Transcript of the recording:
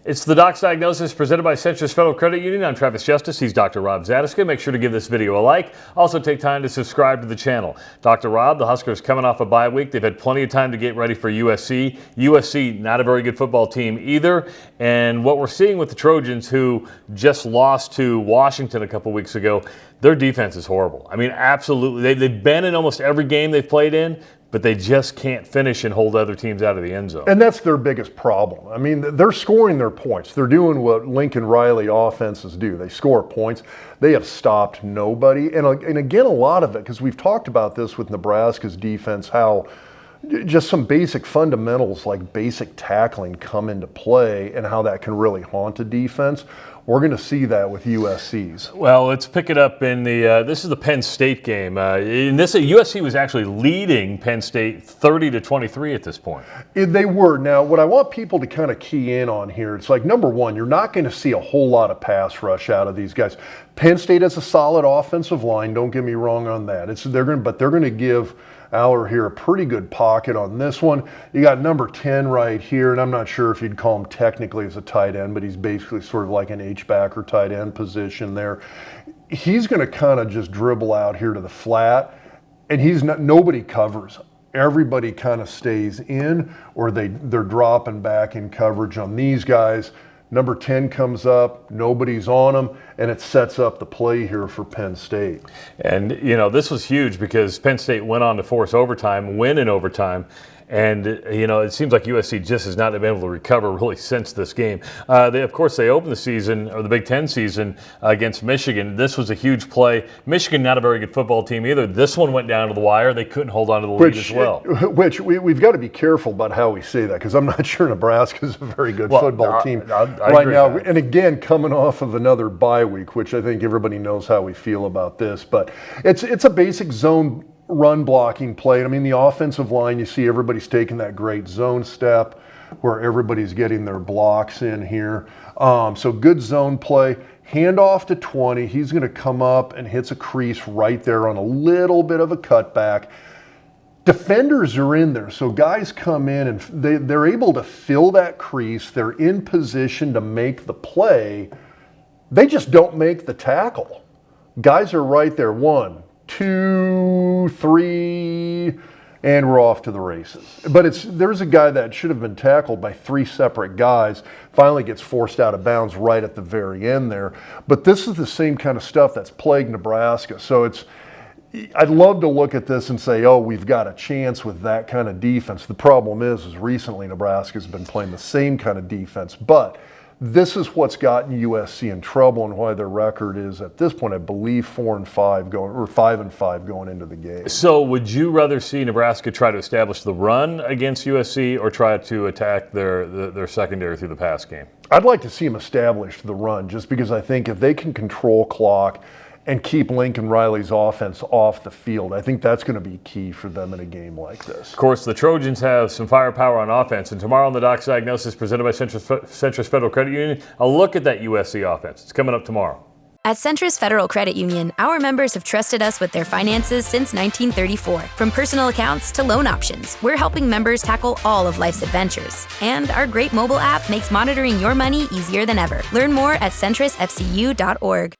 It's the Doc's Diagnosis presented by Centris Federal Credit Union. I'm Travis Justice. He's Dr. Rob Zadiska. Make sure to give this video a like. Also take time to subscribe to the channel. Dr. Rob, the Huskers coming off a bye week. They've had plenty of time to get ready for USC. USC, not a very good football team either. And what we're seeing with the Trojans, who just lost to Washington a couple weeks ago, their defense is horrible. I mean, absolutely. They've been in almost every game they've played in, but they just can't finish and hold other teams out of the end zone. And that's their biggest problem. I mean, they're scoring their points. They're doing what Lincoln Riley offenses do. They score points. They have stopped nobody. And again, a lot of it, because we've talked about this with Nebraska's defense, how just some basic fundamentals like basic tackling come into play and how that can really haunt a defense. We're going to see that with USC's. Well, let's pick it up in the, this is the Penn State game. In this, USC was actually leading Penn State 30-23 at this point. They were. Now, what I want people to kind of key in on here, it's like, number one, you're not going to see a whole lot of pass rush out of these guys. Penn State has a solid offensive line. Don't get me wrong on that. They're going to give Aller here a pretty good pocket on this one. You got number 10 right here, and I'm not sure if you'd call him technically as a tight end, but he's basically sort of like an H-back or tight end position there. He's going to kind of just dribble out here to the flat, and nobody covers. Everybody kind of stays in, or they're dropping back in coverage on these guys. Number 10 comes up, nobody's on him, and it sets up the play here for Penn State. And, you know, this was huge because Penn State went on to force overtime, win in overtime. And, you know, it seems like USC just has not been able to recover really since this game. Of course, they opened the season, or the Big Ten season, against Michigan. This was a huge play. Michigan, not a very good football team either. This one went down to the wire. They couldn't hold on to the lead as well. Which we've got to be careful about how we say that, because I'm not sure Nebraska's a very good football team right now. And again, coming off of another bye week, which I think everybody knows how we feel about this. But it's a basic zone run blocking play. I mean, the offensive line, you see everybody's taking that great zone step where everybody's getting their blocks in here. So good zone play. Handoff to 20. He's going to come up and hits a crease right there on a little bit of a cutback. Defenders are in there, so guys come in and they're able to fill that crease. They're in position to make the play. They just don't make the tackle. Guys are right there. 1, 2, 3, and we're off to the races. But there's a guy that should have been tackled by 3 separate guys, finally gets forced out of bounds right at the very end there. But this is the same kind of stuff that's plagued Nebraska. So I'd love to look at this and say, oh, we've got a chance with that kind of defense. The problem is recently Nebraska's been playing the same kind of defense. But this is what's gotten USC in trouble and why their record is at this point, I believe, 4-5 going, or 5-5 going into the game. So would you rather see Nebraska try to establish the run against USC or try to attack their secondary through the pass game? I'd like to see them establish the run, just because I think if they can control clock and keep Lincoln Riley's offense off the field, I think that's going to be key for them in a game like this. Of course, the Trojans have some firepower on offense, and tomorrow on the Doc's Diagnosis presented by Centris Federal Credit Union, a look at that USC offense. It's coming up tomorrow. At Centris Federal Credit Union, our members have trusted us with their finances since 1934. From personal accounts to loan options, we're helping members tackle all of life's adventures. And our great mobile app makes monitoring your money easier than ever. Learn more at centrisfcu.org.